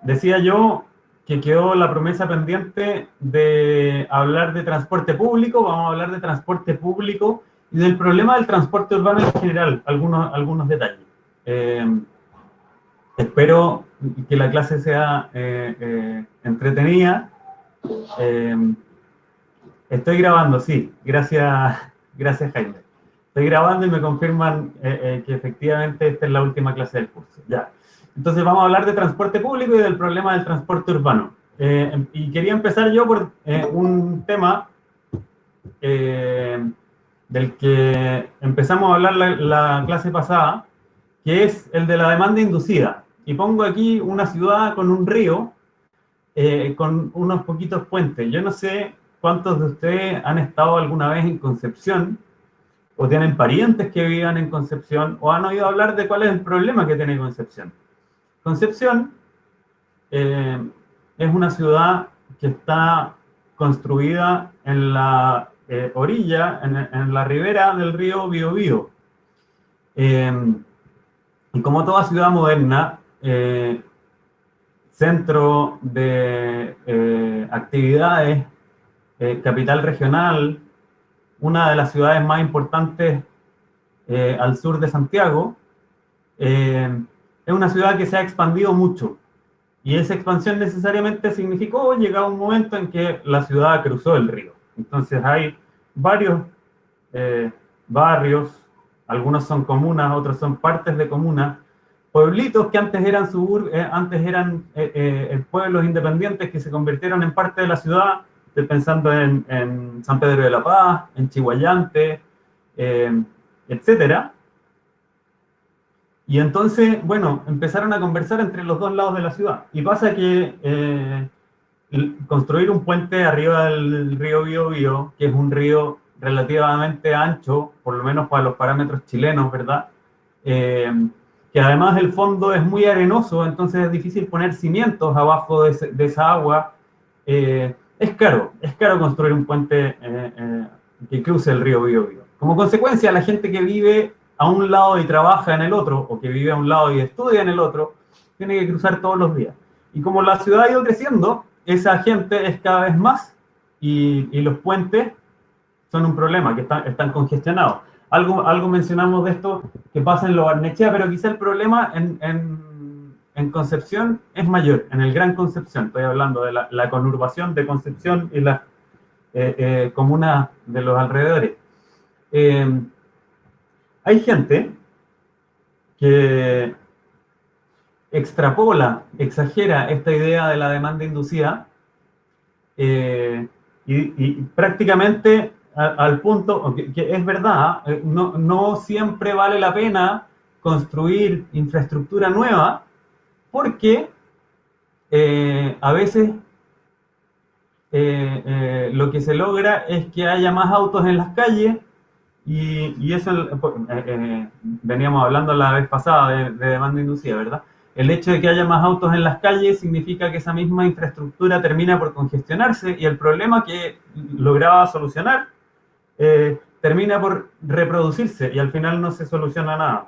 decía yo que quedó la promesa pendiente de hablar de transporte público. Vamos a hablar de transporte público y del problema del transporte urbano en general, algunos detalles. Espero que la clase sea entretenida. Estoy grabando, sí, gracias Jaime. Estoy grabando y me confirman que efectivamente esta es la última clase del curso. Ya. Entonces vamos a hablar de transporte público y del problema del transporte urbano. Y quería empezar yo por un tema del que empezamos a hablar la clase pasada, que es el de la demanda inducida. Y pongo aquí una ciudad con un río, con unos poquitos puentes. Yo no sé cuántos de ustedes han estado alguna vez en Concepción, o tienen parientes que vivan en Concepción, o han oído hablar de cuál es el problema que tiene Concepción. Concepción es una ciudad que está construida en la orilla, en la ribera del río Biobío. Y como toda ciudad moderna, centro de actividades, capital regional, una de las ciudades más importantes al sur de Santiago, es una ciudad que se ha expandido mucho. Y esa expansión necesariamente significó llegar a un momento en que la ciudad cruzó el río. Entonces hay varios barrios, algunos son comunas, otros son partes de comunas, pueblitos que antes eran pueblos independientes que se convirtieron en parte de la ciudad. Estoy pensando en San Pedro de la Paz, en Chihuayante, etcétera. Y entonces, bueno, empezaron a conversar entre los dos lados de la ciudad. Y pasa que construir un puente arriba del río Biobío, que es un río relativamente ancho, por lo menos para los parámetros chilenos, ¿verdad? Que además el fondo es muy arenoso, entonces es difícil poner cimientos abajo de esa agua. Es caro construir un puente que cruce el río Biobío. Como consecuencia, la gente que vive a un lado y trabaja en el otro, o que vive a un lado y estudia en el otro, tiene que cruzar todos los días. Y como la ciudad ha ido creciendo, esa gente es cada vez más, y los puentes son un problema, que están congestionados. Algo mencionamos de esto que pasa en Lo Barnechea, pero quizá el problema en Concepción es mayor, en el Gran Concepción. Estoy hablando de la conurbación de Concepción y las comunas de los alrededores. Hay gente que exagera esta idea de la demanda inducida y prácticamente al punto que es verdad, no siempre vale la pena construir infraestructura nueva, porque a veces lo que se logra es que haya más autos en las calles, y eso veníamos hablando la vez pasada de demanda inducida, ¿verdad? El hecho de que haya más autos en las calles significa que esa misma infraestructura termina por congestionarse, y el problema que lograba solucionar termina por reproducirse, y al final no se soluciona nada.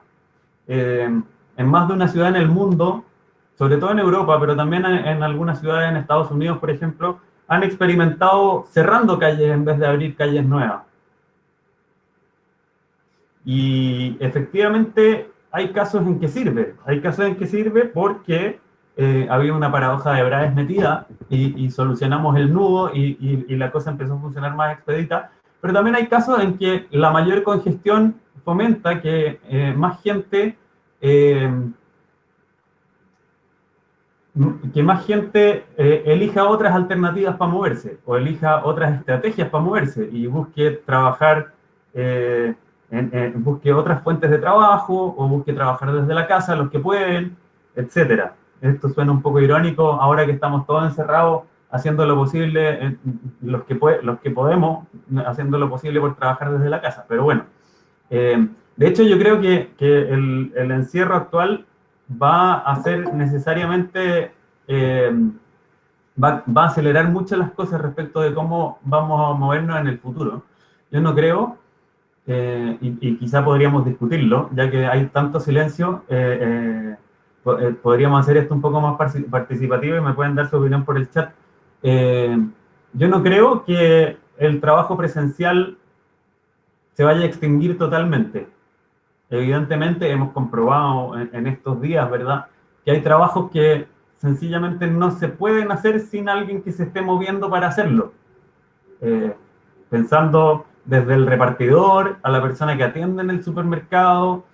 En más de una ciudad en el mundo, sobre todo en Europa, pero también en algunas ciudades en Estados Unidos, por ejemplo, han experimentado cerrando calles en vez de abrir calles nuevas. Y efectivamente hay casos en que sirve porque había una paradoja de Brais metida, y solucionamos el nudo, y la cosa empezó a funcionar más expedita. Pero también hay casos en que la mayor congestión fomenta que más gente elija otras alternativas para moverse, o elija otras estrategias para moverse, y busque trabajar, busque otras fuentes de trabajo, o busque trabajar desde la casa, los que pueden, etc. Esto suena un poco irónico ahora que estamos todos encerrados, haciendo lo posible, los que podemos, haciendo lo posible por trabajar desde la casa. Pero bueno, de hecho yo creo que el encierro actual va a hacer necesariamente, va a acelerar mucho las cosas respecto de cómo vamos a movernos en el futuro. Yo no creo, y quizá podríamos discutirlo, ya que hay tanto silencio, podríamos hacer esto un poco más participativo y me pueden dar su opinión por el chat. Yo no creo que el trabajo presencial se vaya a extinguir totalmente. Evidentemente hemos comprobado en estos días, ¿verdad?, que hay trabajos que sencillamente no se pueden hacer sin alguien que se esté moviendo para hacerlo. Pensando desde el repartidor a la persona que atiende en el supermercado,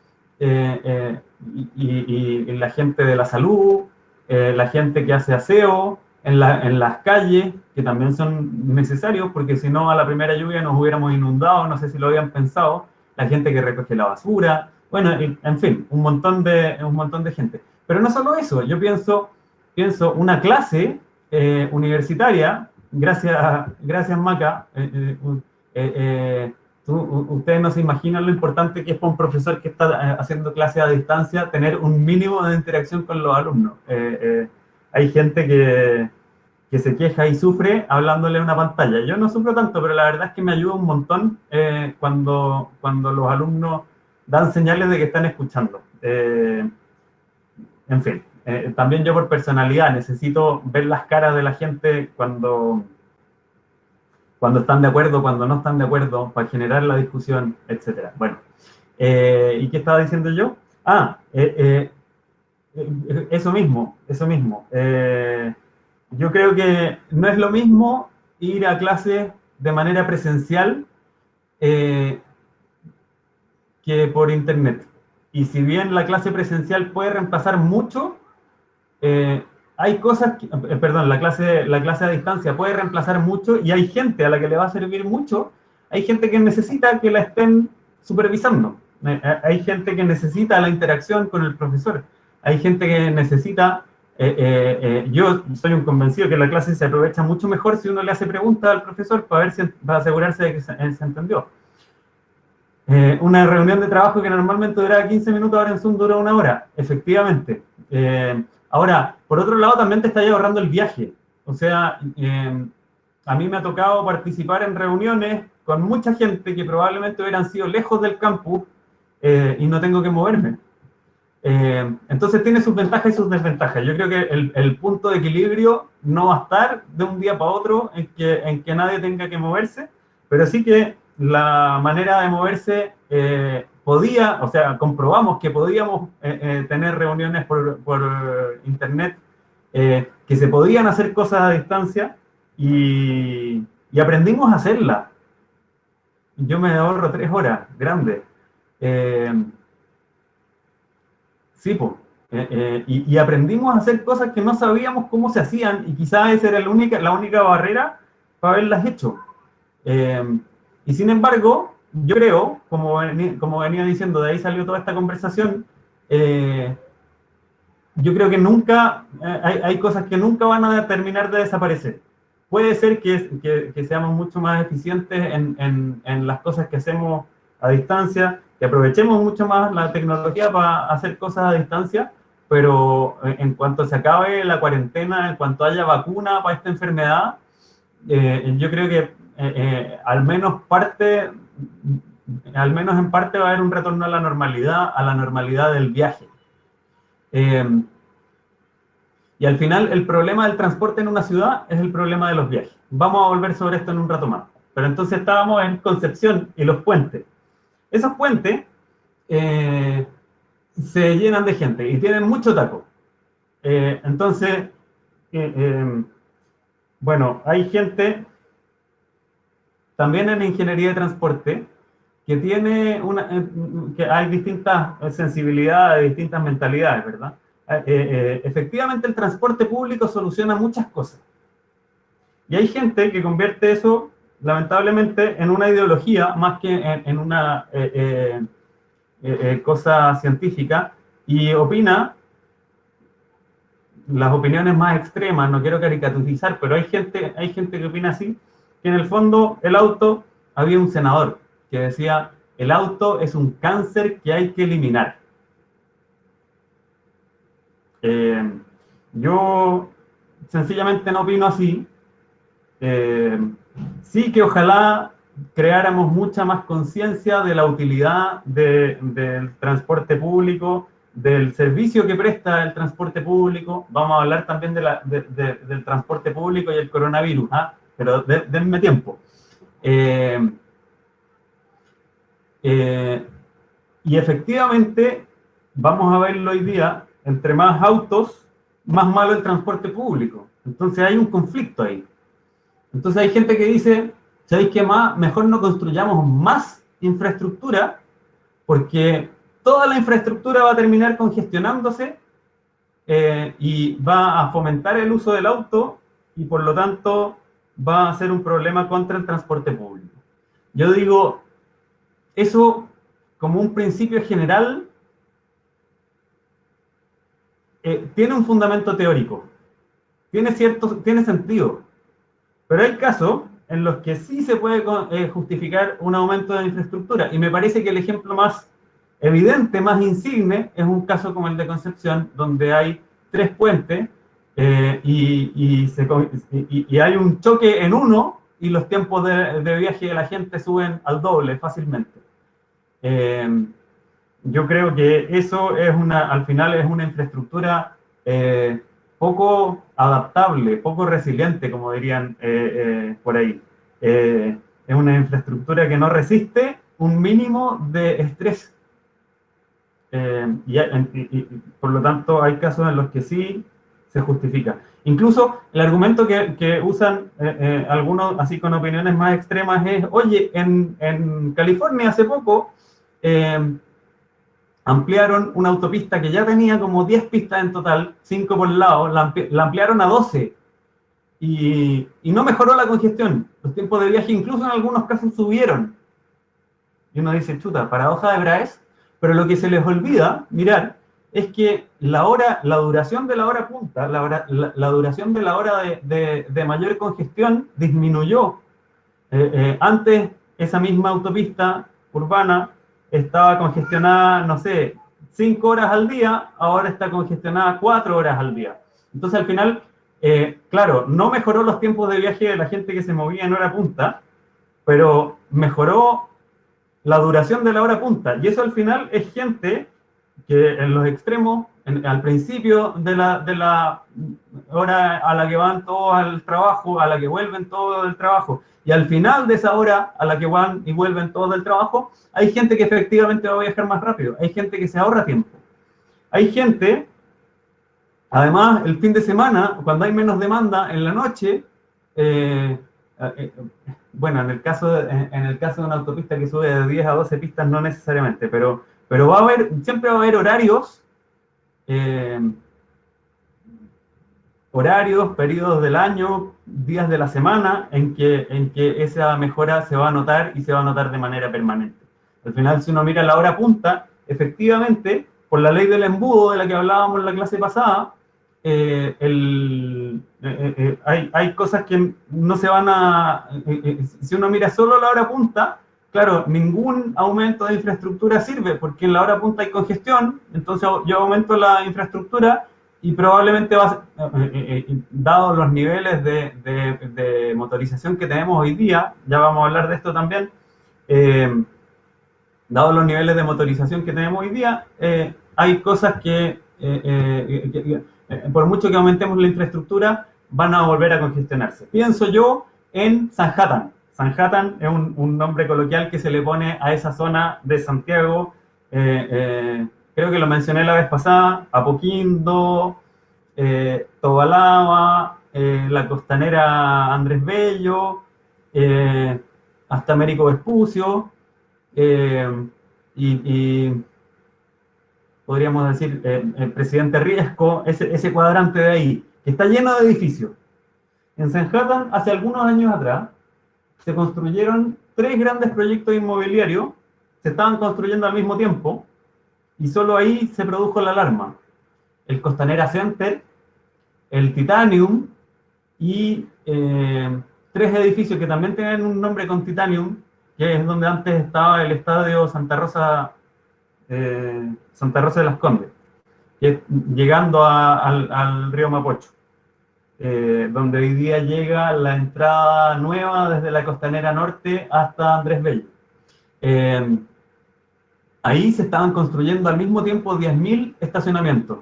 y la gente de la salud, la gente que hace aseo en las calles, que también son necesarios, porque si no a la primera lluvia nos hubiéramos inundado, no sé si lo habían pensado, la gente que recoge la basura, bueno, en fin, un montón de gente. Pero no solo eso, yo pienso una clase universitaria, gracias Maca, ustedes no se imaginan lo importante que es para un profesor que está haciendo clases a distancia tener un mínimo de interacción con los alumnos. Hay gente que se queja y sufre hablándole a una pantalla. Yo no sufro tanto, pero la verdad es que me ayuda un montón cuando los alumnos dan señales de que están escuchando. En fin, también yo por personalidad necesito ver las caras de la gente cuando están de acuerdo, cuando no están de acuerdo, para generar la discusión, etcétera. Bueno, ¿y qué estaba diciendo yo? Eso mismo, eso mismo. Yo creo que no es lo mismo ir a clase de manera presencial que por internet. Y si bien la clase presencial puede reemplazar mucho, hay cosas, perdón, la clase a distancia puede reemplazar mucho y hay gente a la que le va a servir mucho, hay gente que necesita que la estén supervisando, hay gente que necesita la interacción con el profesor, hay gente que necesita, yo soy un convencido que la clase se aprovecha mucho mejor si uno le hace preguntas al profesor para asegurarse de que se entendió. Una reunión de trabajo que normalmente duraba 15 minutos, ahora en Zoom dura 1 hora, efectivamente. Ahora, por otro lado, también te está ahorrando el viaje. O sea, a mí me ha tocado participar en reuniones con mucha gente que probablemente hubieran sido lejos del campus y no tengo que moverme. Entonces tiene sus ventajas y sus desventajas. Yo creo que el punto de equilibrio no va a estar de un día para otro en que nadie tenga que moverse, pero sí que la manera de moverse o sea, comprobamos que podíamos tener reuniones por internet, que se podían hacer cosas a distancia y aprendimos a hacerlas. Yo me ahorro 3 horas, grande. Sí, pues. Y aprendimos a hacer cosas que no sabíamos cómo se hacían y quizás esa era la única barrera para haberlas hecho. Y sin embargo, yo creo, como venía diciendo, de ahí salió toda esta conversación, yo creo que nunca, hay cosas que nunca van a terminar de desaparecer. Puede ser que seamos mucho más eficientes en las cosas que hacemos a distancia, que aprovechemos mucho más la tecnología para hacer cosas a distancia, pero en cuanto se acabe la cuarentena, en cuanto haya vacuna para esta enfermedad, yo creo que al menos en parte va a haber un retorno a la normalidad del viaje. Y al final el problema del transporte en una ciudad es el problema de los viajes. Vamos a volver sobre esto en un rato más. Pero entonces estábamos en Concepción y los puentes. Esos puentes se llenan de gente y tienen mucho taco. Entonces, bueno, hay gente también en ingeniería de transporte que tiene que hay distintas sensibilidades, distintas mentalidades, ¿verdad? Efectivamente el transporte público soluciona muchas cosas. Y hay gente que convierte eso, lamentablemente, en una ideología más que en una cosa científica y opina las opiniones más extremas, no quiero caricaturizar, pero hay gente que opina así, que en el fondo el auto, había un senador que decía, el auto es un cáncer que hay que eliminar. Yo sencillamente no opino así. Sí que ojalá creáramos mucha más conciencia de la utilidad del transporte público, del servicio que presta el transporte público. Vamos a hablar también del transporte público y el coronavirus, ¿ah? Pero denme tiempo. Y efectivamente, vamos a verlo hoy día, entre más autos, más malo el transporte público. Entonces hay un conflicto ahí. Entonces hay gente que dice, ¿sabéis qué más? Mejor no construyamos más infraestructura, porque toda la infraestructura va a terminar congestionándose y va a fomentar el uso del auto y por lo tanto va a ser un problema contra el transporte público. Yo digo, eso como un principio general tiene un fundamento teórico, tiene sentido, pero hay casos en los que sí se puede justificar un aumento de infraestructura, y me parece que el ejemplo más evidente, más insigne, es un caso como el de Concepción, donde hay 3 puentes y hay un choque en uno y los tiempos de viaje de la gente suben al doble fácilmente. Yo creo que eso es al final es una infraestructura poco adaptable, poco resiliente, como dirían por ahí. Es una infraestructura que no resiste un mínimo de estrés. Y por lo tanto hay casos en los que sí se justifica. Incluso el argumento que usan algunos así con opiniones más extremas es, oye, en California hace poco ampliaron una autopista que ya tenía como 10 pistas en total, 5 por lado, la ampliaron a 12 y no mejoró la congestión. Los tiempos de viaje incluso en algunos casos subieron. Y uno dice, chuta, paradoja de Braes, pero lo que se les olvida mirar es que la duración de la hora punta, la duración de la hora de mayor congestión disminuyó. Antes esa misma autopista urbana estaba congestionada, no sé, 5 horas al día, ahora está congestionada 4 horas al día. Entonces al final, claro, no mejoró los tiempos de viaje de la gente que se movía en hora punta, pero mejoró la duración de la hora punta. Y eso al final es gente que en los extremos, al principio de la hora a la que van todos al trabajo, a la que vuelven todos del trabajo, y al final de esa hora a la que van y vuelven todos del trabajo, hay gente que efectivamente va a viajar más rápido, hay gente que se ahorra tiempo. Hay gente, además, el fin de semana, cuando hay menos demanda en la noche, bueno, en el caso de una autopista que sube de 10 a 12 pistas, no necesariamente, pero siempre va a haber horarios, periodos del año, días de la semana, en que esa mejora se va a notar y se va a notar de manera permanente. Al final, si uno mira la hora punta, efectivamente, por la ley del embudo de la que hablábamos en la clase pasada, hay cosas que no se van a... si uno mira solo la hora punta, claro, ningún aumento de infraestructura sirve, porque en la hora punta hay congestión, entonces yo aumento la infraestructura y probablemente dado los niveles de motorización que tenemos hoy día, ya vamos a hablar de esto también, dado los niveles de motorización que tenemos hoy día, hay cosas que por mucho que aumentemos la infraestructura, van a volver a congestionarse. Pienso yo en Sanhattan. Sanhattan es un nombre coloquial que se le pone a esa zona de Santiago. Creo que lo mencioné la vez pasada, Apoquindo, Tobalaba, la costanera Andrés Bello, hasta Américo Vespucio, y podríamos decir, el presidente Riesco, ese cuadrante de ahí, que está lleno de edificios. En Sanhattan, hace algunos años atrás, se construyeron 3 grandes proyectos inmobiliarios, se estaban construyendo al mismo tiempo, y solo ahí se produjo la alarma. El Costanera Center, el Titanium, y 3 edificios que también tienen un nombre con Titanium, que es donde antes estaba el estadio Santa Rosa de las Condes, llegando al río Mapocho, donde hoy día llega la entrada nueva desde la Costanera Norte hasta Andrés Bello. ahí se estaban construyendo al mismo tiempo 10.000 estacionamientos.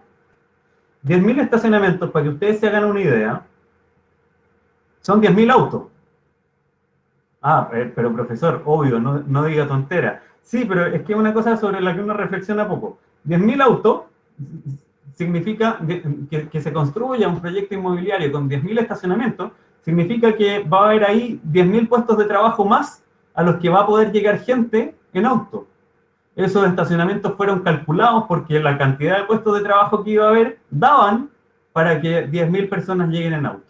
10.000 estacionamientos, para que ustedes se hagan una idea, son 10.000 autos. Ah, pero profesor, obvio, no diga tontera. Sí, pero es que es una cosa sobre la que uno reflexiona poco. 10.000 autos significa que se construya un proyecto inmobiliario con 10.000 estacionamientos, significa que va a haber ahí 10.000 puestos de trabajo más a los que va a poder llegar gente en auto. Esos estacionamientos fueron calculados porque la cantidad de puestos de trabajo que iba a haber daban para que 10.000 personas lleguen en auto.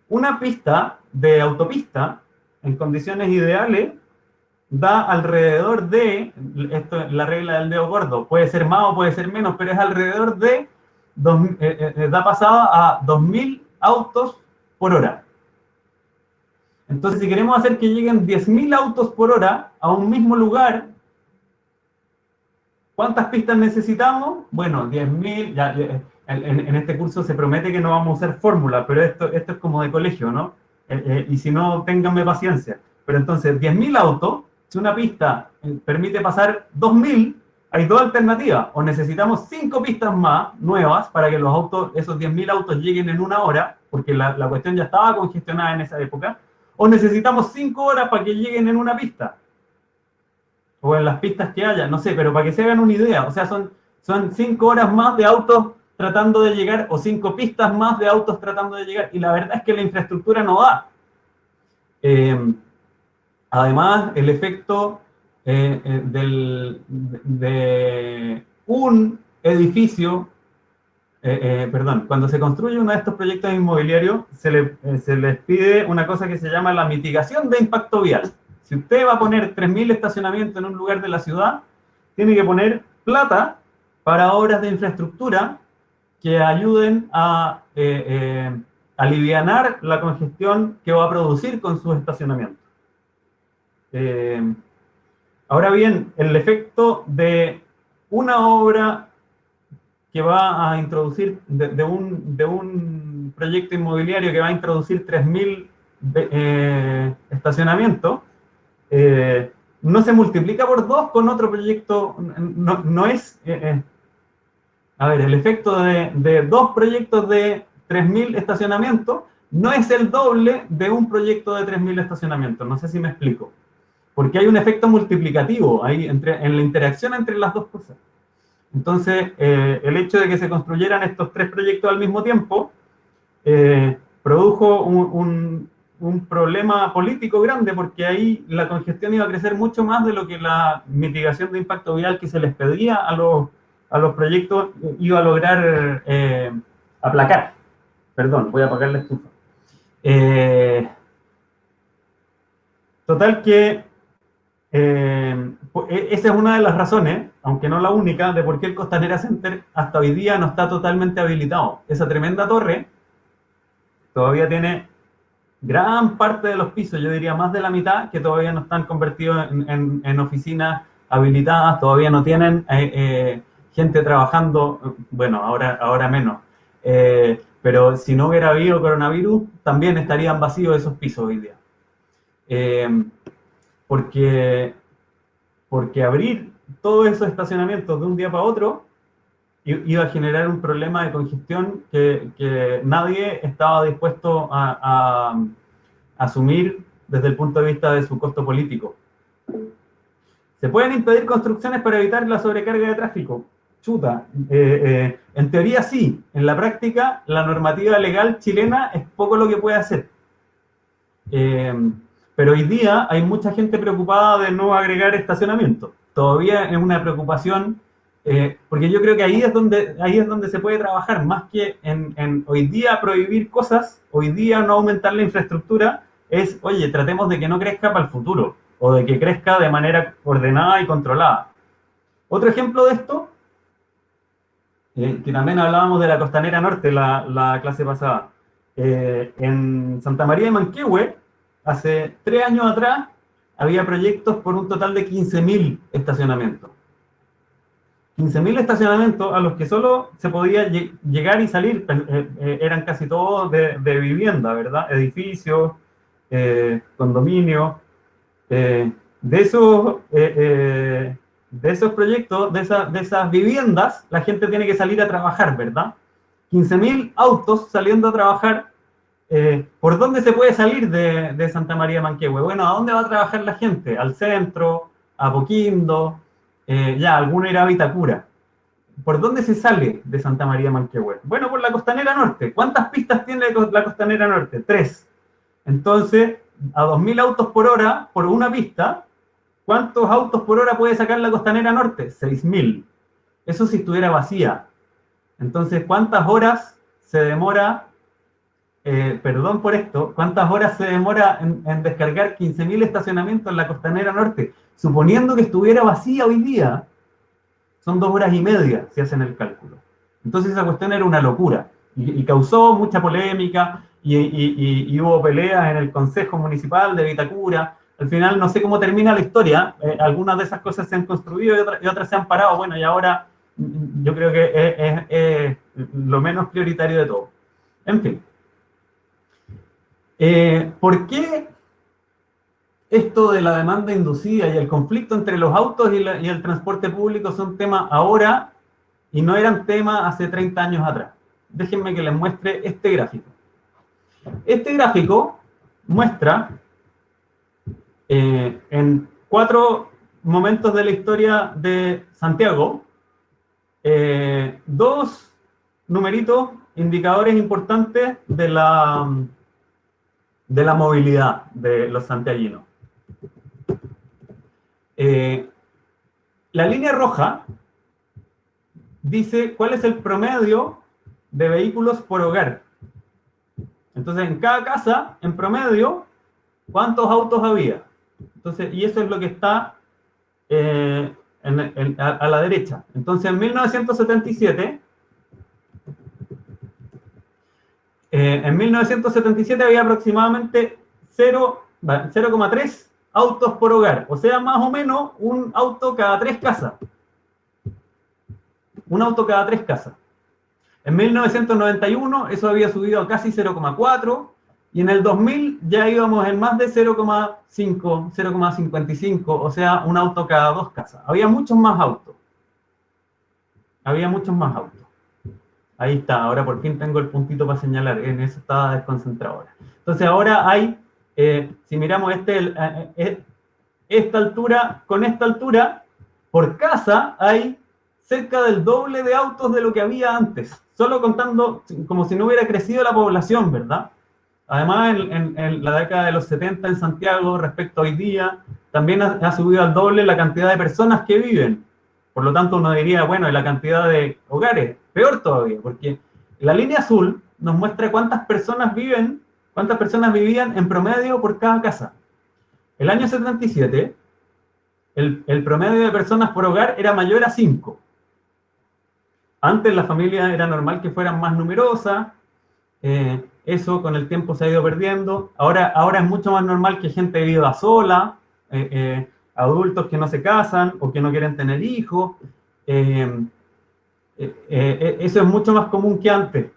Una pista de autopista en condiciones ideales da alrededor de, esto es la regla del dedo gordo, puede ser más o puede ser menos, pero es alrededor de, da pasada a 2.000 autos por hora. Entonces, si queremos hacer que lleguen 10.000 autos por hora a un mismo lugar, ¿cuántas pistas necesitamos? Bueno, 10.000, en este curso se promete que no vamos a usar fórmula, pero esto es como de colegio, ¿no? Y si no, ténganme paciencia. Pero entonces, 10.000 autos, si una pista permite pasar 2.000, hay dos alternativas. O necesitamos 5 pistas más nuevas para que los autos, esos 10.000 autos lleguen en una hora, porque la cuestión ya estaba congestionada en esa época, o necesitamos 5 horas para que lleguen en una pista. O en las pistas que haya, no sé, pero para que se hagan una idea, o sea, son 5 horas más de autos tratando de llegar, o 5 pistas más de autos tratando de llegar, y la verdad es que la infraestructura no da. Además, el efecto de un edificio, perdón, cuando se construye uno de estos proyectos inmobiliarios, se les pide una cosa que se llama la mitigación de impacto vial. Si usted va a poner 3.000 estacionamientos en un lugar de la ciudad, tiene que poner plata para obras de infraestructura que ayuden a alivianar la congestión que va a producir con sus estacionamientos. Ahora bien, el efecto de una obra que va a introducir, de un proyecto inmobiliario que va a introducir 3.000 estacionamientos, no se multiplica por 2 con otro proyecto, no es... a ver, el efecto de 2 proyectos de 3.000 estacionamientos no es el doble de un proyecto de 3.000 estacionamientos, no sé si me explico. Porque hay un efecto multiplicativo ahí en la interacción entre las dos cosas. Entonces, el hecho de que se construyeran estos 3 proyectos al mismo tiempo produjo un problema político grande, porque ahí la congestión iba a crecer mucho más de lo que la mitigación de impacto vial que se les pedía a los proyectos iba a lograr aplacar. Perdón, voy a apagar la estufa. Total que esa es una de las razones, aunque no la única, de por qué el Costanera Center hasta hoy día no está totalmente habilitado. Esa tremenda torre todavía tiene gran parte de los pisos, yo diría más de la mitad, que todavía no están convertidos en oficinas habilitadas, todavía no tienen gente trabajando, bueno, ahora menos. Pero si no hubiera habido coronavirus, también estarían vacíos esos pisos hoy día. Porque abrir todos esos estacionamientos de un día para otro iba a generar un problema de congestión que nadie estaba dispuesto a asumir desde el punto de vista de su costo político. ¿Se pueden impedir construcciones para evitar la sobrecarga de tráfico? Chuta, en teoría sí, en la práctica la normativa legal chilena es poco lo que puede hacer. Pero hoy día hay mucha gente preocupada de no agregar estacionamiento. Todavía es una preocupación, porque yo creo que ahí es donde se puede trabajar, más que en hoy día prohibir cosas, hoy día no aumentar la infraestructura, es, oye, tratemos de que no crezca para el futuro, o de que crezca de manera ordenada y controlada. Otro ejemplo de esto, que también hablábamos de la Costanera Norte la clase pasada, en Santa María de Manquehue, hace 3 años atrás, había proyectos por un total de 15.000 estacionamientos. 15.000 estacionamientos a los que solo se podía llegar y salir, eran casi todos de vivienda, ¿verdad? Edificios, condominios. De esos de esos proyectos, de esas viviendas, la gente tiene que salir a trabajar, ¿verdad? 15.000 autos saliendo a trabajar. ¿Por dónde se puede salir de Santa María de Manquehue? Bueno, ¿a dónde va a trabajar la gente? Al centro, a Poquindo, ya, alguno irá a Vitacura. ¿Por dónde se sale de Santa María de Manquehue? Bueno, por la Costanera Norte. ¿Cuántas pistas tiene la Costanera Norte? 3. Entonces, a 2.000 autos por hora por una pista, ¿cuántos autos por hora puede sacar la Costanera Norte? 6.000. Eso si estuviera vacía. Entonces, ¿cuántas horas se demora, perdón por esto, cuántas horas se demora en descargar 15.000 estacionamientos en la Costanera Norte? Suponiendo que estuviera vacía hoy día, son 2 horas y media si hacen el cálculo. Entonces esa cuestión era una locura y causó mucha polémica y hubo peleas en el Consejo Municipal de Vitacura. Al final no sé cómo termina la historia, algunas de esas cosas se han construido y otras se han parado, bueno, y ahora yo creo que es lo menos prioritario de todo. En fin. ¿Por qué esto de la demanda inducida y el conflicto entre los autos y el transporte público son temas ahora y no eran temas hace 30 años atrás? Déjenme que les muestre este gráfico. Este gráfico muestra en 4 momentos de la historia de Santiago 2 numeritos, indicadores importantes de la movilidad de los santiaguinos. La línea roja dice cuál es el promedio de vehículos por hogar. Entonces, en cada casa, en promedio, ¿cuántos autos había? Entonces, y eso es lo que está a la derecha. Entonces, en 1977, había aproximadamente 0,3 autos por hogar, o sea, más o menos un auto cada 3 casas. Un auto cada 3 casas. En 1991 eso había subido a casi 0,4 y en el 2000 ya íbamos en más de 0,5, 0,55, o sea, un auto cada 2 casas. Había muchos más autos. Había muchos más autos. Ahí está, ahora por fin tengo el puntito para señalar, en eso estaba desconcentrado ahora. Entonces ahora hay, si miramos esta altura con esta altura, por casa hay cerca del doble de autos de lo que había antes, solo contando como si no hubiera crecido la población, ¿verdad? Además, en la década de los 70 en Santiago, respecto a hoy día, también ha subido al doble la cantidad de personas que viven. Por lo tanto, uno diría, bueno, y la cantidad de hogares, peor todavía, porque la línea azul nos muestra cuántas personas vivían en promedio por cada casa. El año 77, el promedio de personas por hogar era mayor a 5. Antes la familia era normal que fueran más numerosas, eso con el tiempo se ha ido perdiendo. Ahora es mucho más normal que gente viva sola, adultos que no se casan o que no quieren tener hijos. Eso es mucho más común que antes.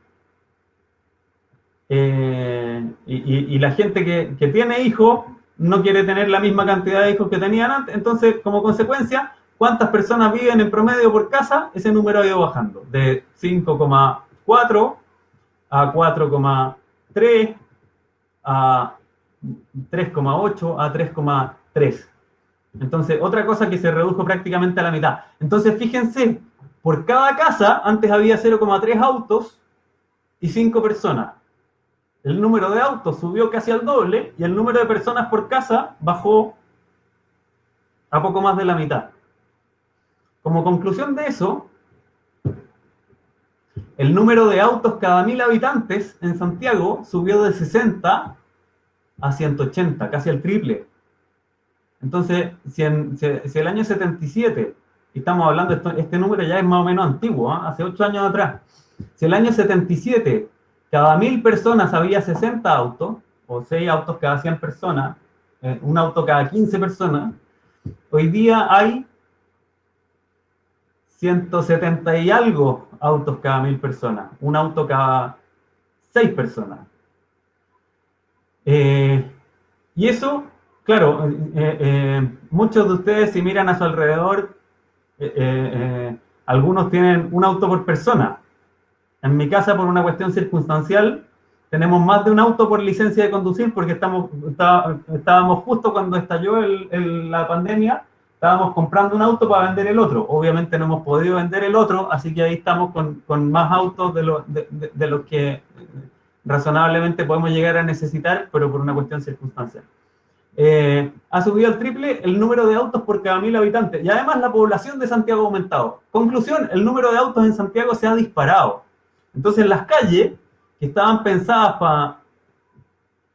Y la gente que tiene hijos no quiere tener la misma cantidad de hijos que tenían antes. Entonces, como consecuencia, ¿cuántas personas viven en promedio por casa? Ese número ha ido bajando, de 5,4 a 4,3 a 3,8 a 3,3. Entonces, otra cosa que se redujo prácticamente a la mitad. Entonces, fíjense, por cada casa antes había 0,3 autos y 5 personas. El número de autos subió casi al doble y el número de personas por casa bajó a poco más de la mitad. Como conclusión de eso, el número de autos cada 1.000 habitantes en Santiago subió de 60 a 180, casi al triple. Entonces, si el año 77, y estamos hablando, este número ya es más o menos antiguo, hace 8 años atrás, si el año 77 cada 1.000 personas había 60 autos, o 6 autos cada 100 personas, un auto cada 15 personas, hoy día hay 170 y algo autos cada 1.000 personas, un auto cada 6 personas. Y eso, claro, muchos de ustedes si miran a su alrededor algunos tienen un auto por persona. En mi casa, por una cuestión circunstancial, tenemos más de un auto por licencia de conducir porque estábamos justo cuando estalló la pandemia, estábamos comprando un auto para vender el otro. Obviamente no hemos podido vender el otro, así que ahí estamos con más autos de los que razonablemente podemos llegar a necesitar, pero por una cuestión circunstancial. Ha subido al triple el número de autos por cada 1000 habitantes y además la población de Santiago ha aumentado. Conclusión, el número de autos en Santiago se ha disparado. Entonces las calles que estaban pensadas para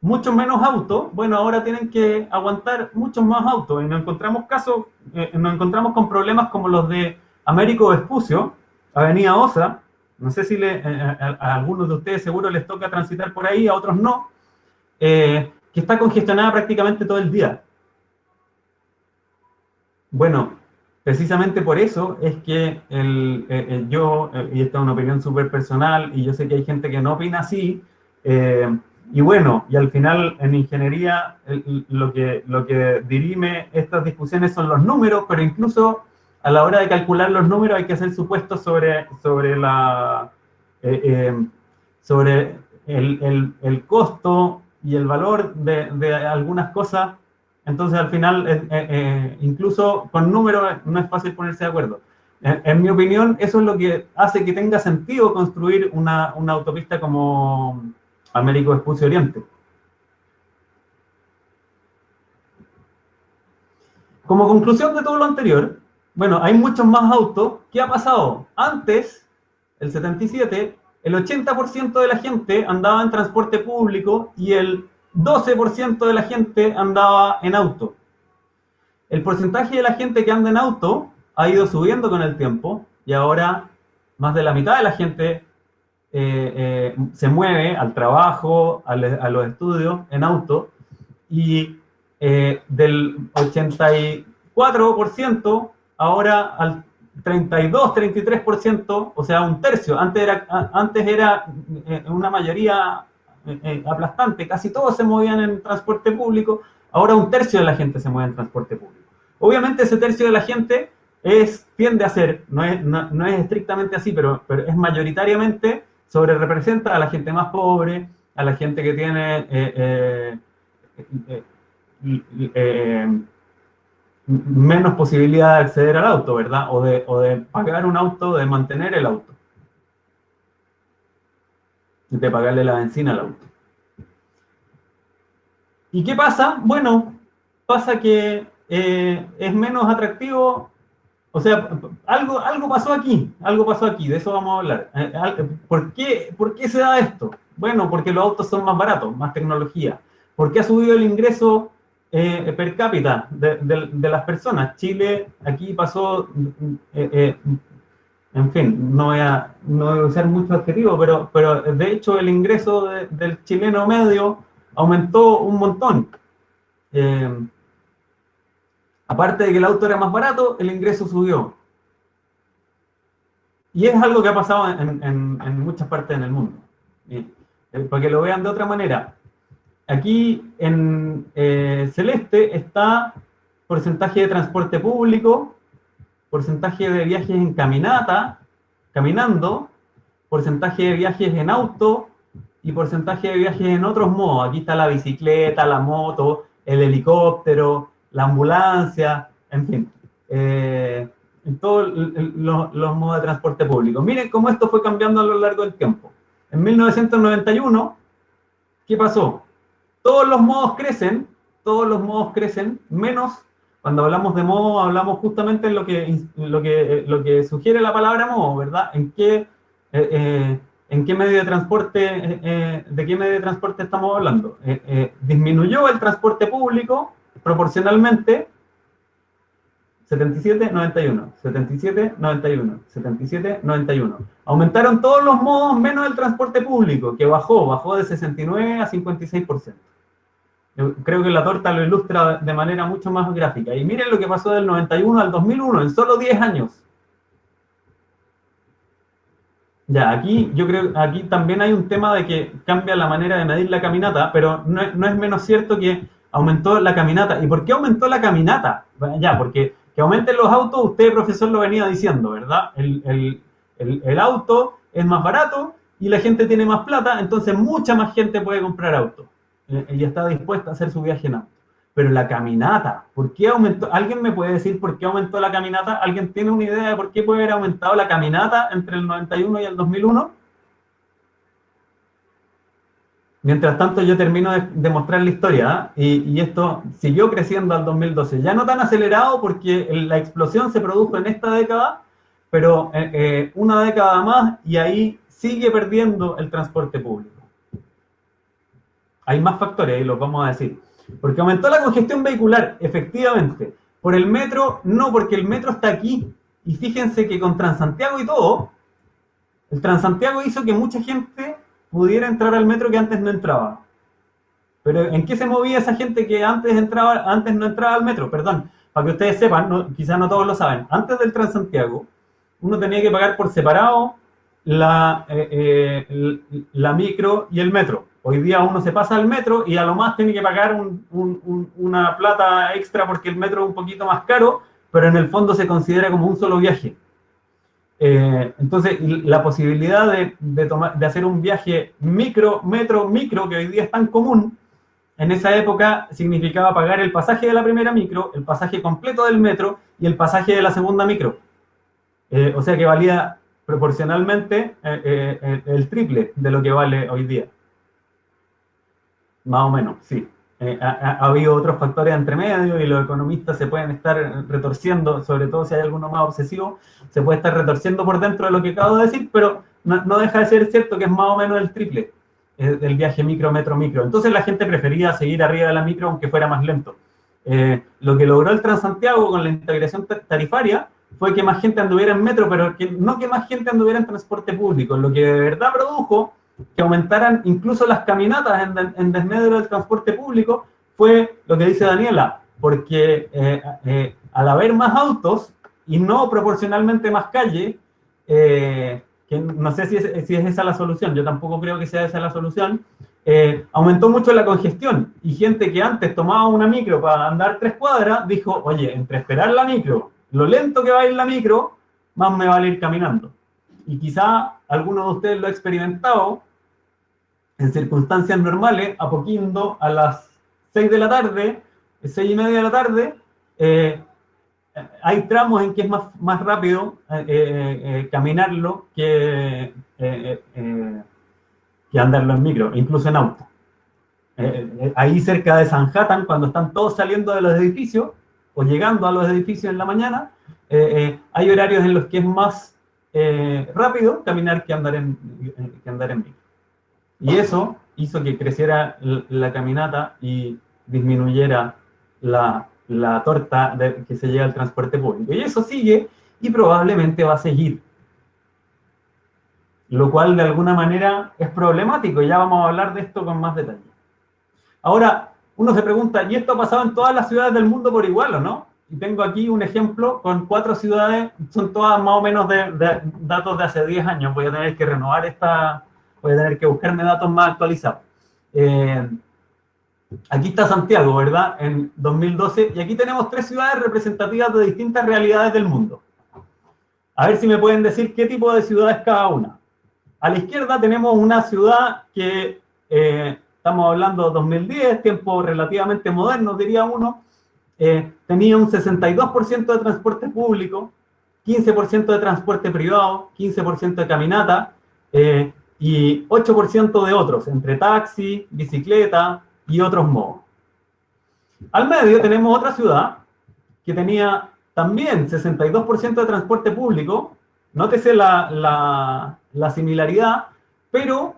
muchos menos autos, bueno, ahora tienen que aguantar muchos más autos. Y nos encontramos nos encontramos con problemas como los de Américo Vespucio, Avenida Osa. No sé si a algunos de ustedes seguro les toca transitar por ahí, a otros no. Que está congestionada prácticamente todo el día. Bueno, precisamente por eso es que y esta es una opinión súper personal, y yo sé que hay gente que no opina así, y bueno, y al final en ingeniería lo que dirime estas discusiones son los números, pero incluso a la hora de calcular los números hay que hacer supuestos sobre el costo y el valor de algunas cosas. Entonces, al final, incluso con números no es fácil ponerse de acuerdo. En mi opinión, eso es lo que hace que tenga sentido construir una autopista como Américo Vespucio Oriente. Como conclusión de todo lo anterior, bueno, hay muchos más autos. ¿Qué ha pasado? Antes, el 77, el 80% de la gente andaba en transporte público y el 12% de la gente andaba en auto. El porcentaje de la gente que anda en auto ha ido subiendo con el tiempo y ahora más de la mitad de la gente se mueve al trabajo, a los estudios en auto, y del 84% ahora al 32-33%, o sea, un tercio. Antes era una mayoría aplastante, casi todos se movían en transporte público, ahora un tercio de la gente se mueve en transporte público. Obviamente ese tercio de la gente tiende a ser, no es estrictamente así, pero es mayoritariamente sobre representa a la gente más pobre, a la gente que tiene menos posibilidad de acceder al auto, ¿verdad? O de pagar un auto, de mantener el auto, de pagarle la benzina al auto. ¿Y qué pasa? Bueno, pasa que es menos atractivo. O sea, algo pasó aquí, de eso vamos a hablar. ¿Por qué se da esto? Bueno, porque los autos son más baratos, más tecnología. ¿Por qué ha subido el ingreso per cápita de las personas? Chile aquí pasó, en fin, no voy a usar muchos adjetivos, pero de hecho el ingreso del chileno medio aumentó un montón. Aparte de que el auto era más barato, el ingreso subió. Y es algo que ha pasado en muchas partes en el mundo. Para que lo vean de otra manera. Aquí en celeste está porcentaje de transporte público, porcentaje de viajes en caminata, caminando, porcentaje de viajes en auto y porcentaje de viajes en otros modos. Aquí está la bicicleta, la moto, el helicóptero, la ambulancia, en fin, en todos los modos de transporte público. Miren cómo esto fue cambiando a lo largo del tiempo. En 1991, ¿qué pasó? Todos los modos crecen, menos cuando hablamos de modo, hablamos justamente en lo que sugiere la palabra modo, ¿verdad? ¿En qué medio de transporte, de qué medio de transporte estamos hablando? Disminuyó el transporte público proporcionalmente 77-91, 77-91, 77-91. Aumentaron todos los modos menos el transporte público, que bajó de 69 a 56%. Yo creo que la torta lo ilustra de manera mucho más gráfica. Y miren lo que pasó del 91 al 2001, en solo 10 años. Ya, aquí yo creo aquí también hay un tema de que cambia la manera de medir la caminata, pero no es menos cierto que aumentó la caminata. ¿Y por qué aumentó la caminata? Ya, porque Que aumenten los autos, usted, profesor, lo venía diciendo, ¿verdad? El auto es más barato y la gente tiene más plata, entonces mucha más gente puede comprar auto y está dispuesta a hacer su viaje en auto. Pero la caminata, ¿por qué aumentó? ¿Alguien me puede decir por qué aumentó la caminata? ¿Alguien tiene una idea de por qué puede haber aumentado la caminata entre el 91 y el 2001? Mientras tanto, yo termino de mostrar la historia, ¿eh? Y esto siguió creciendo al 2012. Ya no tan acelerado porque la explosión se produjo en esta década, pero una década más y ahí sigue perdiendo el transporte público. Hay más factores y los vamos a decir. Porque aumentó la congestión vehicular, efectivamente. Por el metro, no, porque el metro está aquí. Y fíjense que con Transantiago y todo, el Transantiago hizo que mucha gente pudiera entrar al metro que antes no entraba. Pero ¿en qué se movía esa gente que antes no entraba al metro? Perdón, para que ustedes sepan, quizás no todos lo saben. Antes del Transantiago, uno tenía que pagar por separado la micro y el metro. Hoy día uno se pasa al metro y a lo más tiene que pagar una plata extra porque el metro es un poquito más caro, pero en el fondo se considera como un solo viaje. Entonces, la posibilidad de hacer un viaje micro, que hoy día es tan común, en esa época significaba pagar el pasaje de la primera micro, el pasaje completo del metro y el pasaje de la segunda micro. O sea que valía proporcionalmente el triple de lo que vale hoy día. Más o menos, sí. Ha habido otros factores entre medio y los economistas se pueden estar retorciendo, sobre todo si hay alguno más obsesivo, se puede estar retorciendo por dentro de lo que acabo de decir, pero no deja de ser cierto que es más o menos el triple del viaje micro, metro, micro. Entonces la gente prefería seguir arriba de la micro aunque fuera más lento. Lo que logró el Transantiago con la integración tarifaria fue que más gente anduviera en metro, pero no que más gente anduviera en transporte público. Lo que de verdad produjo que aumentaran incluso las caminatas en desmedro del transporte público fue lo que dice Daniela, porque al haber más autos y no proporcionalmente más calle, que no sé si es esa la solución, yo tampoco creo que sea esa la solución, aumentó mucho la congestión y gente que antes tomaba una micro para andar 3 cuadras, dijo, oye, entre esperar la micro, lo lento que va a ir la micro, más me vale ir caminando. Y quizá alguno de ustedes lo ha experimentado en circunstancias normales, Apoquindo a las 6 de la tarde, 6 y media de la tarde, hay tramos en que es más rápido caminarlo que andarlo en micro, incluso en auto. Ahí cerca de Sanhattan, cuando están todos saliendo de los edificios o llegando a los edificios en la mañana, hay horarios en los que es más rápido caminar que andar en micro. Y eso hizo que creciera la caminata y disminuyera la torta que se lleva al transporte público. Y eso sigue y probablemente va a seguir. Lo cual de alguna manera es problemático. Ya vamos a hablar de esto con más detalle. Ahora, uno se pregunta, ¿y esto ha pasado en todas las ciudades del mundo por igual o no? Y tengo aquí un ejemplo con 4 ciudades, son todas más o menos de datos de hace 10 años. Voy a tener que renovar voy a tener que buscarme datos más actualizados. Aquí está Santiago, ¿verdad? En 2012. Y aquí tenemos 3 ciudades representativas de distintas realidades del mundo. A ver si me pueden decir qué tipo de ciudad es cada una. A la izquierda tenemos una ciudad que, estamos hablando de 2010, tiempo relativamente moderno, diría uno, tenía un 62% de transporte público, 15% de transporte privado, 15% de caminata, y 8% de otros, entre taxi, bicicleta y otros modos. Al medio tenemos otra ciudad que tenía también 62% de transporte público, nótese la similaridad, pero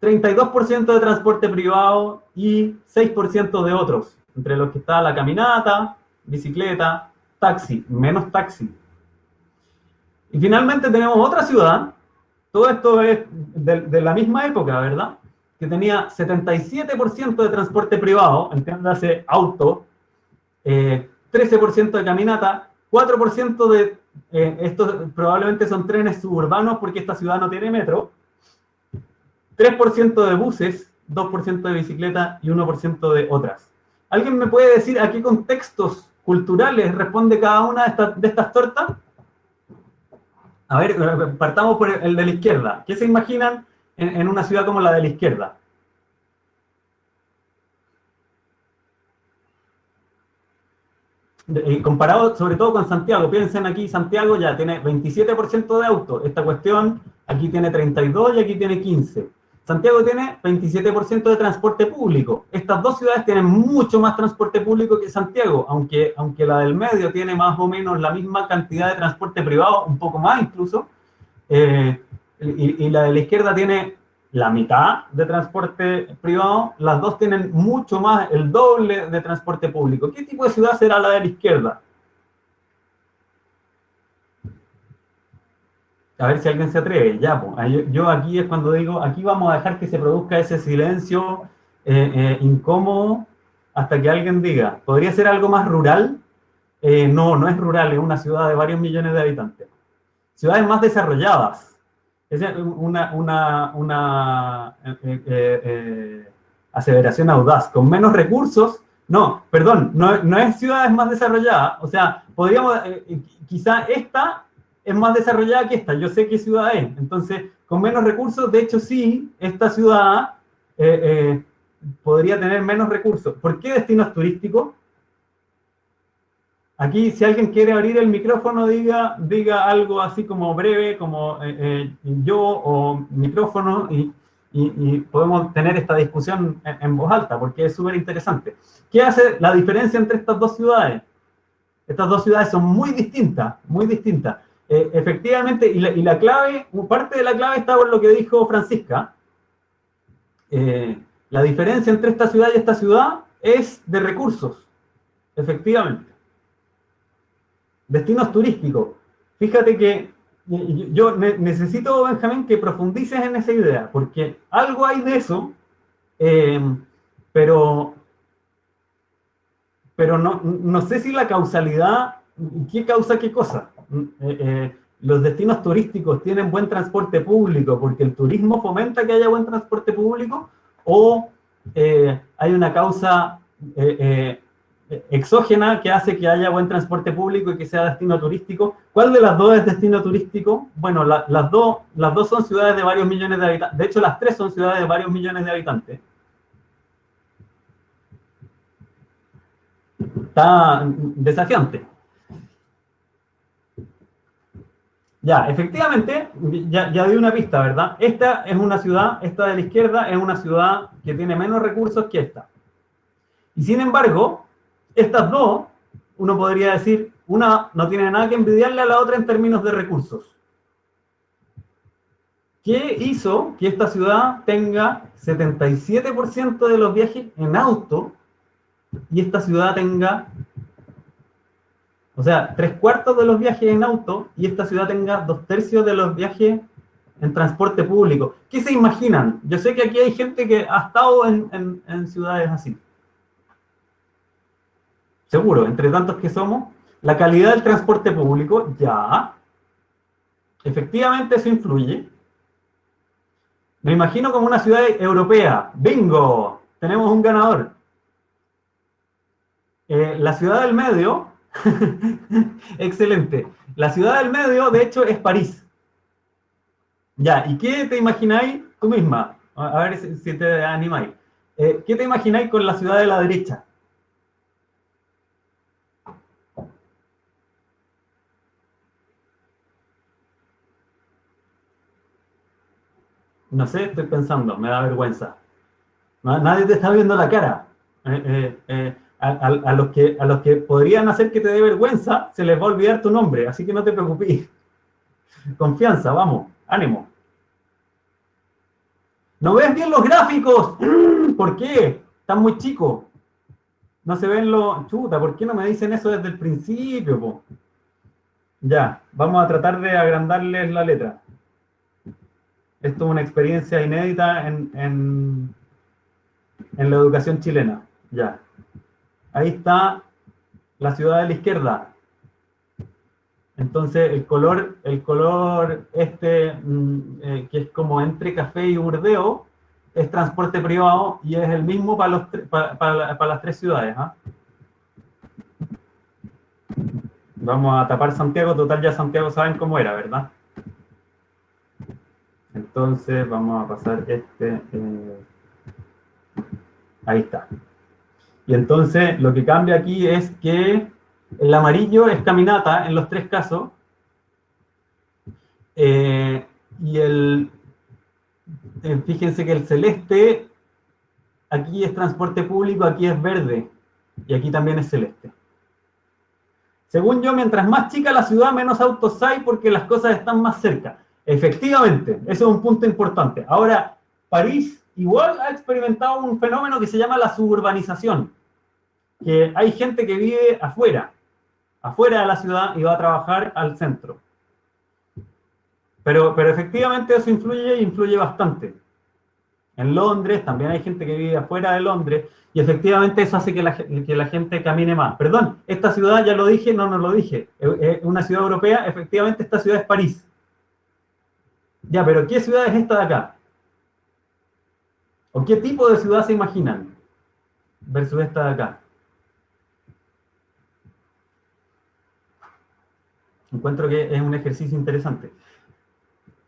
32% de transporte privado y 6% de otros, entre los que está la caminata, bicicleta, taxi, menos taxi. Y finalmente tenemos otra ciudad, todo esto es de la misma época, ¿verdad? Que tenía 77% de transporte privado, entiéndase auto, 13% de caminata, 4% de, estos probablemente son trenes suburbanos porque esta ciudad no tiene metro, 3% de buses, 2% de bicicleta y 1% de otras. ¿Alguien me puede decir a qué contextos culturales responde cada una de estas tortas? A ver, partamos por el de la izquierda. ¿Qué se imaginan en una ciudad como la de la izquierda? Comparado sobre todo con Santiago, piensen aquí, Santiago ya tiene 27% de autos, esta cuestión aquí tiene 32 y aquí tiene 15. Santiago tiene 27% de transporte público. Estas dos ciudades tienen mucho más transporte público que Santiago, aunque la del medio tiene más o menos la misma cantidad de transporte privado, un poco más incluso, y la de la izquierda tiene la mitad de transporte privado, las dos tienen mucho más, el doble de transporte público. ¿Qué tipo de ciudad será la de la izquierda? A ver si alguien se atreve. Ya, pues, yo aquí es cuando digo, aquí vamos a dejar que se produzca ese silencio incómodo hasta que alguien diga, ¿podría ser algo más rural? No, no es rural, es una ciudad de varios millones de habitantes. Ciudades más desarrolladas. Es una aseveración audaz. Con menos recursos, no, perdón, no es ciudades más desarrolladas. O sea, podríamos, quizá esta es más desarrollada que esta. Yo sé qué ciudad es. Entonces, con menos recursos, de hecho, sí, esta ciudad podría tener menos recursos. ¿Por qué destinos turísticos? Aquí, si alguien quiere abrir el micrófono, diga algo así como breve, como yo o micrófono, y podemos tener esta discusión en voz alta, porque es súper interesante. ¿Qué hace la diferencia entre estas dos ciudades? Estas dos ciudades son muy distintas, muy distintas. Efectivamente, y la clave, parte de la clave está por lo que dijo Francisca. La diferencia entre esta ciudad y esta ciudad es de recursos, efectivamente. Destinos turísticos. Fíjate que yo necesito, Benjamín, que profundices en esa idea, porque algo hay de eso, pero no sé si la causalidad, ¿qué causa qué cosa? Los destinos turísticos tienen buen transporte público porque el turismo fomenta que haya buen transporte público, o hay una causa exógena que hace que haya buen transporte público y que sea destino turístico. ¿Cuál de las dos es destino turístico? Bueno, las dos son ciudades de varios millones de habitantes. De hecho, las tres son ciudades de varios millones de habitantes. Está desafiante. Ya, efectivamente, ya di una pista, ¿verdad? Esta es una ciudad, esta de la izquierda es una ciudad que tiene menos recursos que esta. Y sin embargo, estas dos, uno podría decir, una no tiene nada que envidiarle a la otra en términos de recursos. ¿Qué hizo que esta ciudad tenga 77% de los viajes en auto y esta ciudad tenga, o sea, 3/4 de los viajes en auto y esta ciudad tenga 2/3 de los viajes en transporte público? ¿Qué se imaginan? Yo sé que aquí hay gente que ha estado en ciudades así. Seguro, entre tantos que somos, la calidad del transporte público, ya, efectivamente eso influye. Me imagino como una ciudad europea. ¡Bingo! Tenemos un ganador. La ciudad del medio, excelente. La ciudad del medio, de hecho, es París. Ya, ¿y qué te imagináis tú misma? A ver si te animáis. ¿Qué te imagináis con la ciudad de la derecha? No sé, estoy pensando, me da vergüenza. Nadie te está viendo la cara. A los que podrían hacer que te dé vergüenza, se les va a olvidar tu nombre, así que no te preocupes. Confianza, vamos, ánimo. ¿No ves bien los gráficos? ¿Por qué? Están muy chicos. No se ven los... Chuta, ¿por qué no me dicen eso desde el principio, po? Ya, vamos a tratar de agrandarles la letra. Esto es una experiencia inédita en la educación chilena. Ya. Ahí está la ciudad de la izquierda. Entonces, el color este, que es como entre Café y Burdeo, es transporte privado y es el mismo para las tres ciudades. ¿Ah? Vamos a tapar Santiago, total ya Santiago saben cómo era, ¿verdad? Entonces vamos a pasar ahí está. Y entonces lo que cambia aquí es que el amarillo es caminata en los tres casos, y fíjense que el celeste aquí es transporte público, aquí es verde, y aquí también es celeste. Según yo, mientras más chica la ciudad, menos autos hay porque las cosas están más cerca. Efectivamente, eso es un punto importante. Ahora, París igual ha experimentado un fenómeno que se llama la suburbanización, que hay gente que vive afuera de la ciudad y va a trabajar al centro. Pero efectivamente eso influye bastante. En Londres también hay gente que vive afuera de Londres y efectivamente eso hace que la gente camine más. Perdón, esta ciudad, ya lo dije, no lo dije, es una ciudad europea, efectivamente esta ciudad es París. Ya, pero ¿qué ciudad es esta de acá? ¿O qué tipo de ciudad se imaginan versus esta de acá? Encuentro que es un ejercicio interesante.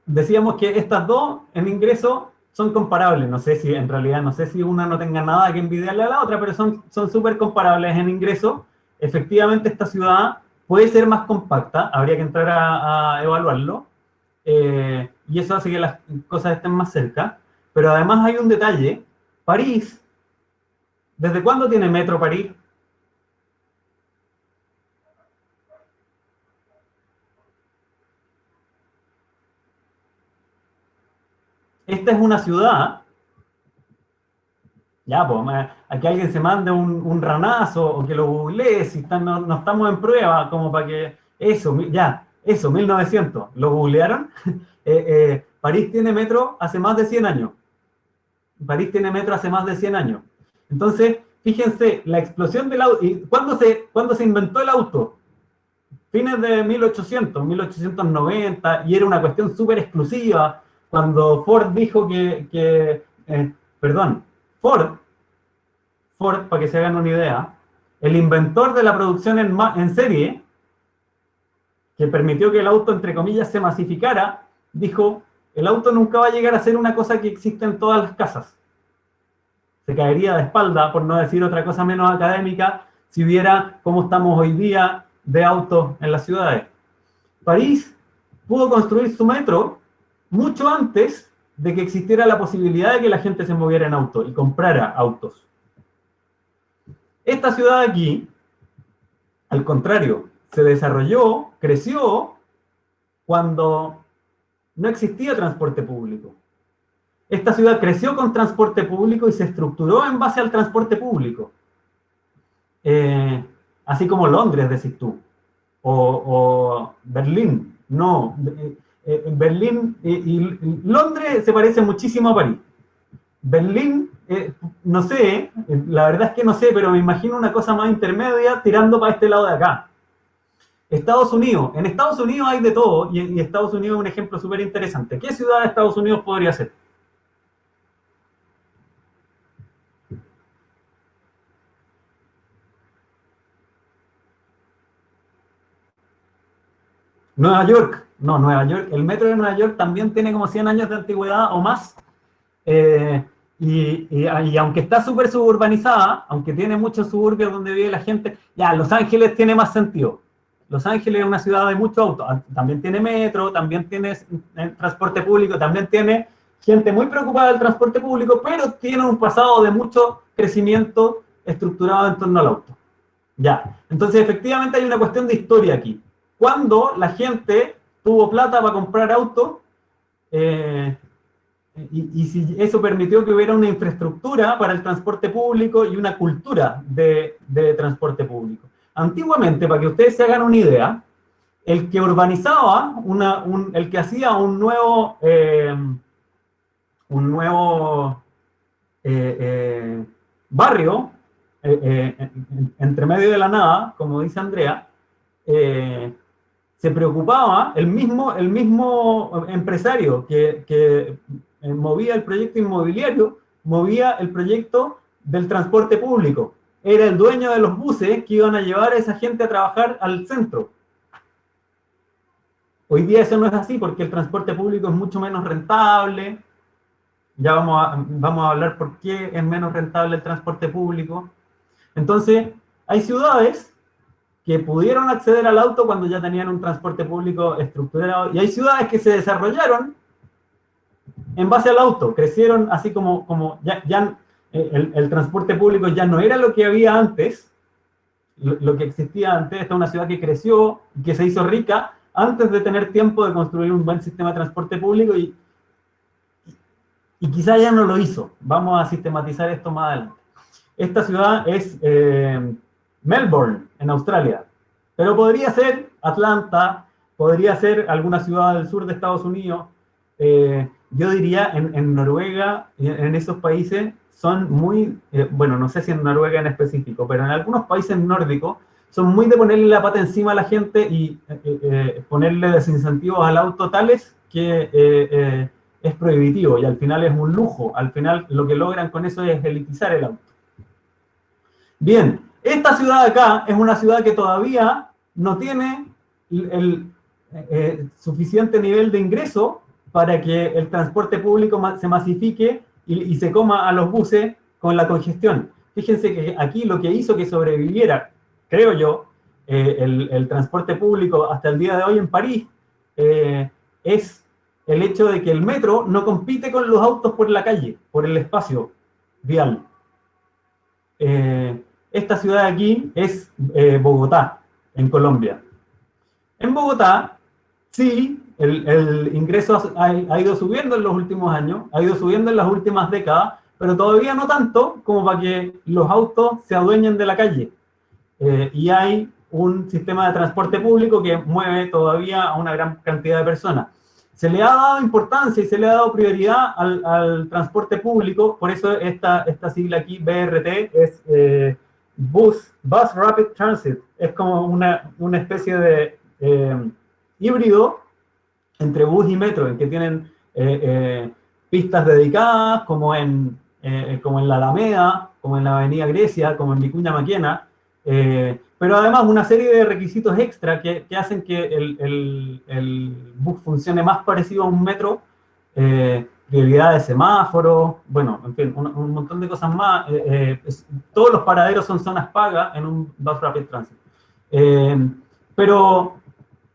Decíamos que estas dos en ingreso son comparables. No sé si en realidad, no sé si una no tenga nada que envidiarle a la otra, pero son súper comparables en ingreso. Efectivamente, esta ciudad puede ser más compacta, habría que entrar a evaluarlo, y eso hace que las cosas estén más cerca. Pero además hay un detalle. París, ¿desde cuándo tiene metro París? Esta es una ciudad. Ya, pues, aquí alguien se mande un ranazo o que lo googlee, si no estamos en prueba, como para que eso, ya, eso, 1900, ¿lo googlearon? París tiene metro hace más de 100 años. París tiene metro hace más de 100 años. Entonces, fíjense, la explosión del auto, ¿cuándo se inventó el auto? Fines de 1800, 1890, y era una cuestión súper exclusiva, cuando Ford dijo perdón, Ford, para que se hagan una idea, el inventor de la producción en serie, que permitió que el auto, entre comillas, se masificara, dijo, el auto nunca va a llegar a ser una cosa que existe en todas las casas. Se caería de espalda, por no decir otra cosa menos académica, si viera cómo estamos hoy día de autos en las ciudades. París pudo construir su metro mucho antes de que existiera la posibilidad de que la gente se moviera en auto y comprara autos. Esta ciudad de aquí, al contrario, se desarrolló, creció, cuando no existía transporte público. Esta ciudad creció con transporte público y se estructuró en base al transporte público. Así como Londres, decís tú, o Berlín. No, Berlín y Londres se parece muchísimo a París. Berlín, no sé, la verdad es que no sé, pero me imagino una cosa más intermedia tirando para este lado de acá. Estados Unidos, en Estados Unidos hay de todo, y Estados Unidos es un ejemplo súper interesante. ¿Qué ciudad de Estados Unidos podría ser? Nueva York. No, Nueva York, el metro de Nueva York también tiene como 100 años de antigüedad o más. Y aunque está súper suburbanizada, aunque tiene muchos suburbios donde vive la gente, ya, Los Ángeles tiene más sentido. Los Ángeles es una ciudad de muchos autos, también tiene metro, también tiene transporte público, también tiene gente muy preocupada del transporte público, pero tiene un pasado de mucho crecimiento estructurado en torno al auto. Ya, entonces efectivamente hay una cuestión de historia aquí. Cuando la gente tuvo plata para comprar autos, y si eso permitió que hubiera una infraestructura para el transporte público y una cultura de transporte público. Antiguamente, para que ustedes se hagan una idea, el que urbanizaba, el que hacía un nuevo barrio, entre medio de la nada, como dice Andrea, se preocupaba, el mismo empresario que movía el proyecto inmobiliario, movía el proyecto del transporte público. Era el dueño de los buses que iban a llevar a esa gente a trabajar al centro. Hoy día eso no es así porque el transporte público es mucho menos rentable. Ya vamos a hablar por qué es menos rentable el transporte público. Entonces, hay ciudades que pudieron acceder al auto cuando ya tenían un transporte público estructurado, y hay ciudades que se desarrollaron en base al auto, crecieron así como ya el transporte público ya no era lo que había antes, lo que existía antes. Esta es una ciudad que creció, que se hizo rica antes de tener tiempo de construir un buen sistema de transporte público, y quizá ya no lo hizo. Vamos a sistematizar esto más adelante. Esta ciudad es Melbourne, en Australia, pero podría ser Atlanta, podría ser alguna ciudad del sur de Estados Unidos. Yo diría en Noruega, en esos países, son muy, bueno, no sé si en Noruega en específico, pero en algunos países nórdicos son muy de ponerle la pata encima a la gente y ponerle desincentivos al auto tales que es prohibitivo y al final es un lujo. Al final lo que logran con eso es elitizar el auto. Bien, esta ciudad de acá es una ciudad que todavía no tiene el suficiente nivel de ingreso para que el transporte público se masifique y se coma a los buses con la congestión. Fíjense que aquí lo que hizo que sobreviviera, creo yo, el transporte público hasta el día de hoy en París, es el hecho de que el metro no compite con los autos por la calle, por el espacio vial. Esta ciudad de aquí es Bogotá, en Colombia. En Bogotá, sí, el ingreso ha ido subiendo en los últimos años, ha ido subiendo en las últimas décadas, pero todavía no tanto como para que los autos se adueñen de la calle. Y hay un sistema de transporte público que mueve todavía a una gran cantidad de personas. Se le ha dado importancia y se le ha dado prioridad al transporte público, por eso esta sigla aquí, BRT, es Bus Rapid Transit. Es como una especie de híbrido entre bus y metro, en que tienen pistas dedicadas, como en la Alameda, como en la Avenida Grecia, como en Vicuña Maquena, pero además una serie de requisitos extra que hacen que el bus funcione más parecido a un metro, prioridad de semáforos, bueno, en fin, un montón de cosas más. Todos los paraderos son zonas pagas en un Bus Rapid Transit. Pero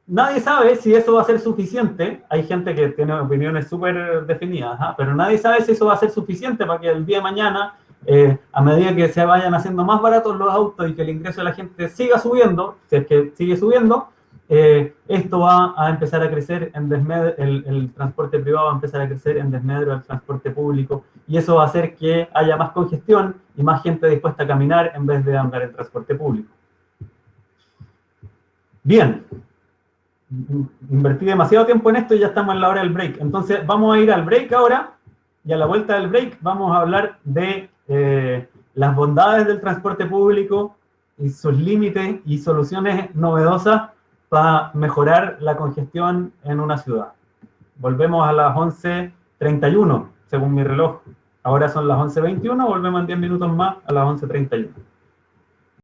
nadie sabe si eso va a ser suficiente. Hay gente que tiene opiniones súper definidas, pero nadie sabe si eso va a ser suficiente para que el día de mañana, a medida que se vayan haciendo más baratos los autos y que el ingreso de la gente siga subiendo, si es que sigue subiendo, esto va a empezar a crecer en desmedro, el transporte privado va a empezar a crecer en desmedro del transporte público, y eso va a hacer que haya más congestión y más gente dispuesta a caminar en vez de andar en transporte público. Bien. Invertí demasiado tiempo en esto y ya estamos en la hora del break. Entonces vamos a ir al break ahora, y a la vuelta del break vamos a hablar de las bondades del transporte público y sus límites y soluciones novedosas para mejorar la congestión en una ciudad. Volvemos a las 11:31, según mi reloj. Ahora son las 11:21, volvemos en 10 minutos más a las 11:31.